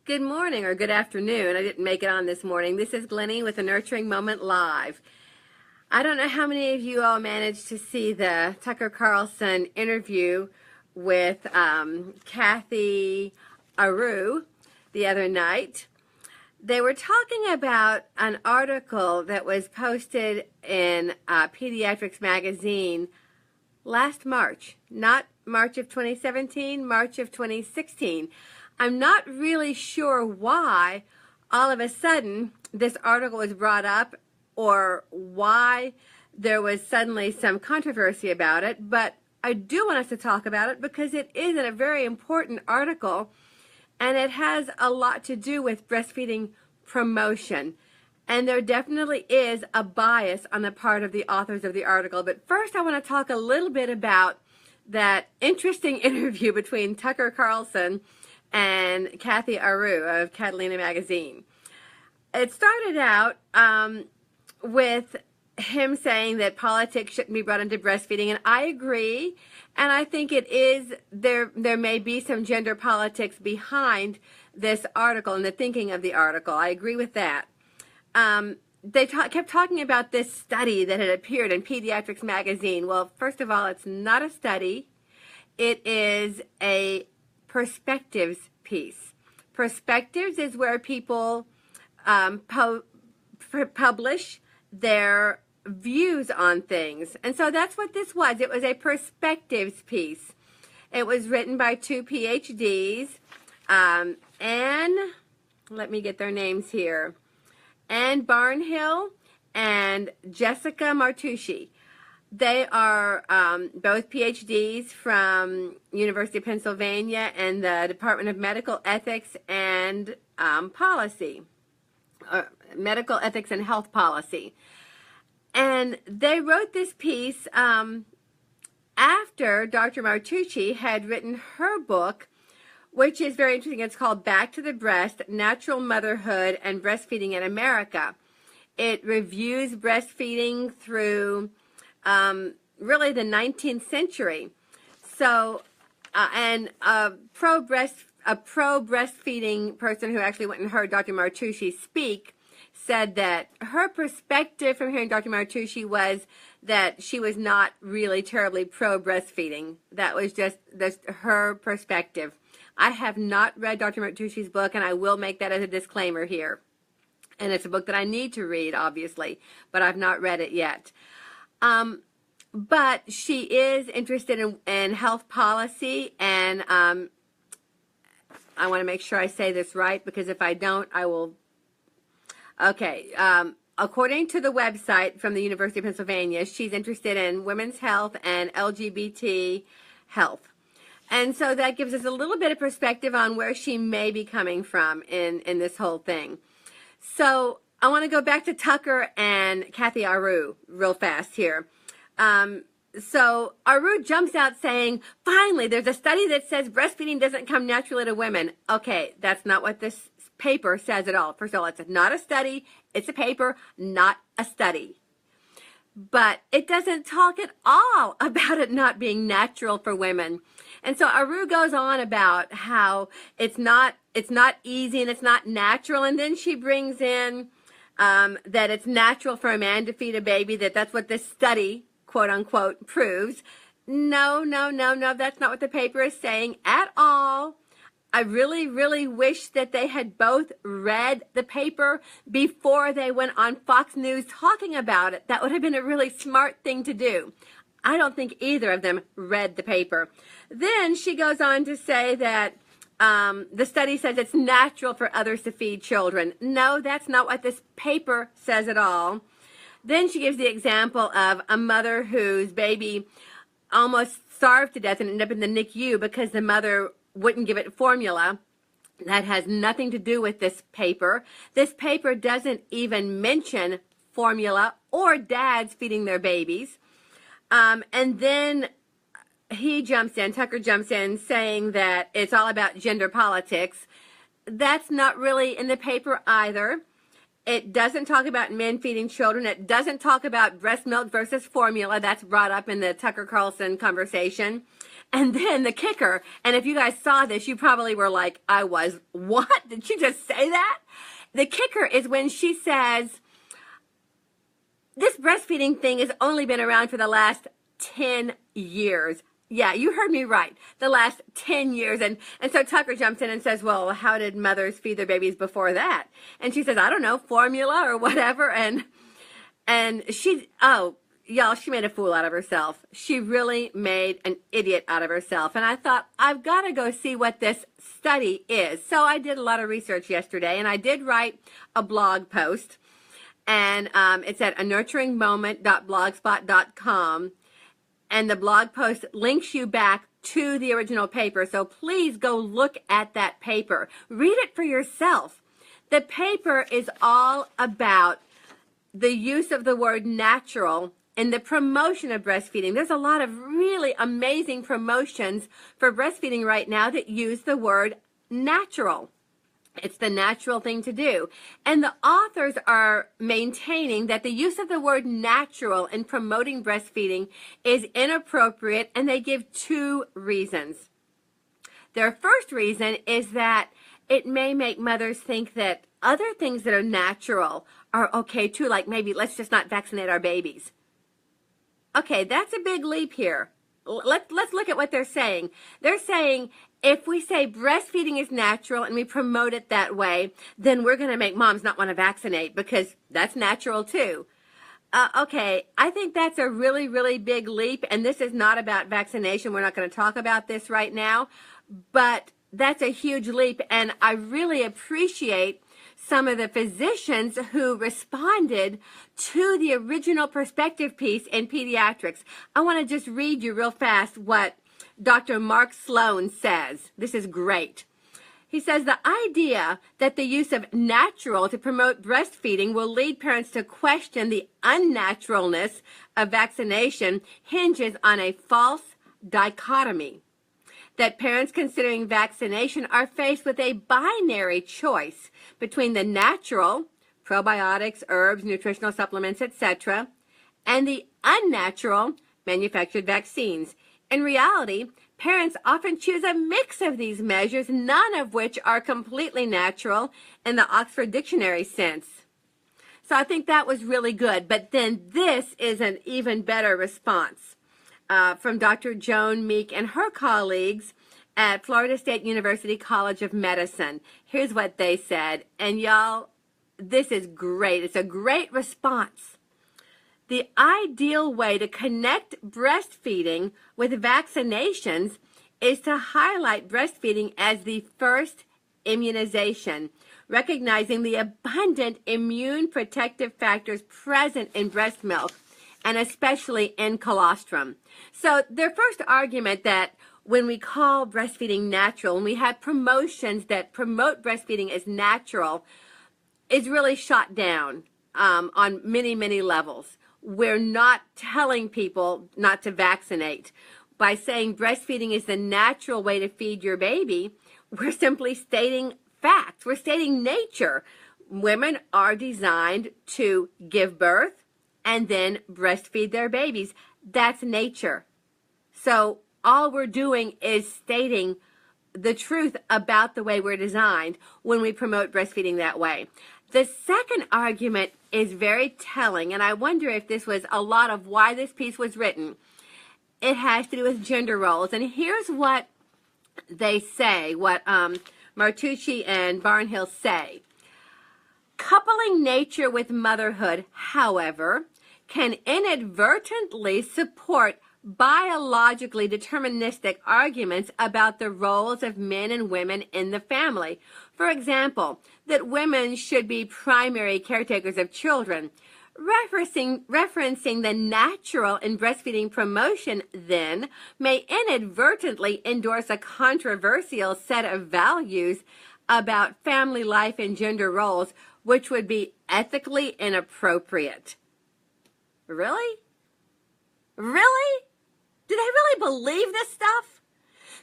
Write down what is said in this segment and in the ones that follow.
Good morning or good afternoon. I didn't make it on this morning. This is Glennie with the Nurturing Moment Live. I don't know how many of you all managed to see the Tucker Carlson interview with Kathy Aru the other night. They were talking about an article that was posted in Pediatrics magazine last March, not March of 2017, March of 2016. I'm not really sure why all of a sudden this article was brought up or why there was suddenly some controversy about it, but I do want us to talk about it because it is a very important article and it has a lot to do with breastfeeding promotion. And there definitely is a bias on the part of the authors of the article. But first I want to talk a little bit about that interesting interview between Tucker Carlson and Kathy Aru of Catalina Magazine. It started out with him saying that politics shouldn't be brought into breastfeeding, and I agree, and I think it is, there may be some gender politics behind this article and the thinking of the article. I agree with that. They kept talking about this study that had appeared in Pediatrics magazine. Well, first of all, it's not a study. It is a perspectives piece. Perspectives is where people publish their views on things. And so that's what this was. It was a perspectives piece. It was written by two PhDs, and let me get their names here, Anne Barnhill and Jessica Martucci. They are both PhDs from University of Pennsylvania and the Department of Medical Ethics and Policy, Medical Ethics and Health Policy. And they wrote this piece after Dr. Martucci had written her book, which is very interesting. It's called Back to the Breast, Natural Motherhood and Breastfeeding in America. It reviews breastfeeding through really the 19th century. So, and a pro-breastfeeding person who actually went and heard Dr. Martucci speak said that her perspective from hearing Dr. Martucci was that she was not really terribly pro-breastfeeding. That was just her perspective. I have not read Dr. Martucci's book, and I will make that as a disclaimer here. And it's a book that I need to read, obviously, but I've not read it yet. But she is interested in health policy, and I want to make sure I say this right, because if I don't, I will. Okay. According to the website from the University of Pennsylvania, she's interested in women's health and LGBT health. And so that gives us a little bit of perspective on where she may be coming from in this whole thing. So I want to go back to Tucker and Kathy Aru real fast here. So Aru jumps out saying, finally, there's a study that says breastfeeding doesn't come naturally to women. Okay, that's not what this paper says at all. First of all, it's not a study. It's a paper, not a study. But it doesn't talk at all about it not being natural for women. And so Aru goes on about how it's not easy and it's not natural. And then she brings in that it's natural for a man to feed a baby, that's what this study, quote unquote, proves. No, that's not what the paper is saying at all. I really, really wish that they had both read the paper before they went on Fox News talking about it. That would have been a really smart thing to do. I don't think either of them read the paper. Then she goes on to say that the study says it's natural for others to feed children. No, that's not what this paper says at all. Then she gives the example of a mother whose baby almost starved to death and ended up in the NICU because the mother wouldn't give it formula. That has nothing to do with this paper. This paper doesn't even mention formula or dads feeding their babies. And then Tucker jumps in saying that it's all about gender politics. That's not really in the paper either. It doesn't talk about men feeding children. It doesn't talk about breast milk versus formula. That's brought up in the Tucker Carlson conversation. And then the kicker, and if you guys saw this, you probably were like, I was, what? Did she just say that? The kicker is when she says, this breastfeeding thing has only been around for the last 10 years. Yeah, you heard me right. The last 10 years. And so Tucker jumps in and says, well, how did mothers feed their babies before that? And she says, I don't know, formula or whatever. And she, oh, y'all, she made a fool out of herself. She really made an idiot out of herself. And I thought, I've got to go see what this study is. So I did a lot of research yesterday, and I did write a blog post. And it's at anurturingmoment.blogspot.com. And the blog post links you back to the original paper. So please go look at that paper. Read it for yourself. The paper is all about the use of the word natural in the promotion of breastfeeding. There's a lot of really amazing promotions for breastfeeding right now that use the word natural. It's the natural thing to do. And the authors are maintaining that the use of the word natural in promoting breastfeeding is inappropriate, and they give two reasons. Their first reason is that it may make mothers think that other things that are natural are okay too, like maybe let's just not vaccinate our babies. Okay, that's a big leap here. Let's look at what they're saying. They're saying if we say breastfeeding is natural and we promote it that way, then we're going to make moms not want to vaccinate because that's natural too. Okay, I think that's a really, really big leap, and this is not about vaccination. We're not going to talk about this right now, but that's a huge leap, and I really appreciate some of the physicians who responded to the original perspective piece in Pediatrics. I want to just read you real fast what Dr. Mark Sloan says. This is great. He says the idea that the use of natural to promote breastfeeding will lead parents to question the unnaturalness of vaccination hinges on a false dichotomy. That parents considering vaccination are faced with a binary choice between the natural, probiotics, herbs, nutritional supplements, etc., and the unnatural, manufactured vaccines. In reality, parents often choose a mix of these measures, none of which are completely natural in the Oxford Dictionary sense. So I think that was really good. But then this is an even better response from Dr. Joan Meek and her colleagues at Florida State University College of Medicine. Here's what they said. And y'all, this is great. It's a great response. The ideal way to connect breastfeeding with vaccinations is to highlight breastfeeding as the first immunization, recognizing the abundant immune protective factors present in breast milk, and especially in colostrum. So their first argument that when we call breastfeeding natural, and we have promotions that promote breastfeeding as natural, is really shot down on many, many levels. We're not telling people not to vaccinate. By saying breastfeeding is the natural way to feed your baby, we're simply stating facts. We're stating nature. Women are designed to give birth and then breastfeed their babies. That's nature. So all we're doing is stating the truth about the way we're designed when we promote breastfeeding that way. The second argument is very telling, and I wonder if this was a lot of why this piece was written. It has to do with gender roles, and here's what they say, what Martucci and Barnhill say. Coupling nature with motherhood, however, can inadvertently support biologically deterministic arguments about the roles of men and women in the family. For example, that women should be primary caretakers of children. Referencing the natural in breastfeeding promotion, then, may inadvertently endorse a controversial set of values about family life and gender roles, which would be ethically inappropriate. Really? Really? Do they really believe this stuff?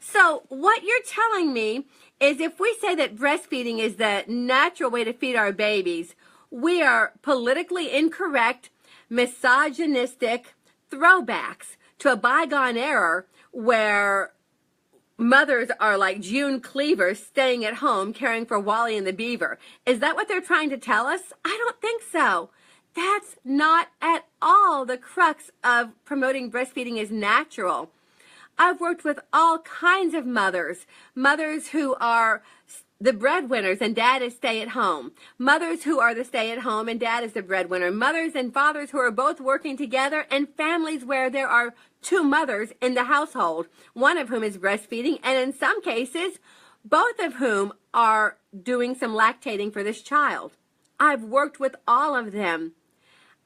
So what you're telling me is if we say that breastfeeding is the natural way to feed our babies, we are politically incorrect, misogynistic throwbacks to a bygone era where mothers are like June Cleaver staying at home caring for Wally and the beaver. Is that what they're trying to tell us? I don't think so. That's not at all the crux of promoting breastfeeding as natural. I've worked with all kinds of mothers who are the breadwinners and dad is stay at home, mothers who are the stay at home and dad is the breadwinner, mothers and fathers who are both working together, and families where there are two mothers in the household, one of whom is breastfeeding, and in some cases, both of whom are doing some lactating for this child. I've worked with all of them.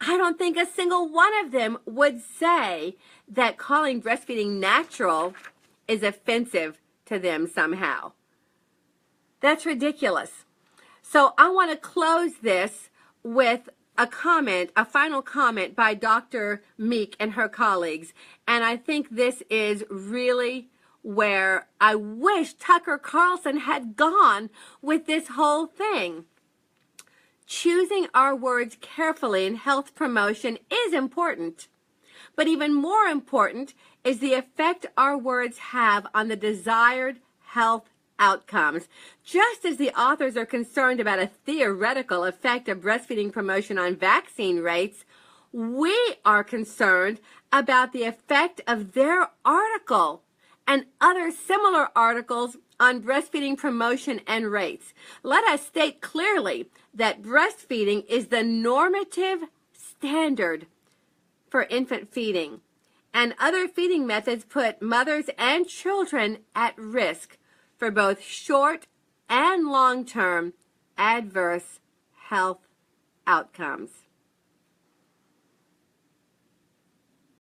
I don't think a single one of them would say that calling breastfeeding natural is offensive to them somehow. That's ridiculous. So I want to close this with a comment, a final comment by Dr. Meek and her colleagues. And I think this is really where I wish Tucker Carlson had gone with this whole thing. Choosing our words carefully in health promotion is important, but even more important is the effect our words have on the desired health outcomes. Just as the authors are concerned about a theoretical effect of breastfeeding promotion on vaccine rates, we are concerned about the effect of their article and other similar articles on breastfeeding promotion and rates. Let us state clearly that breastfeeding is the normative standard for infant feeding, and other feeding methods put mothers and children at risk for both short and long-term adverse health outcomes.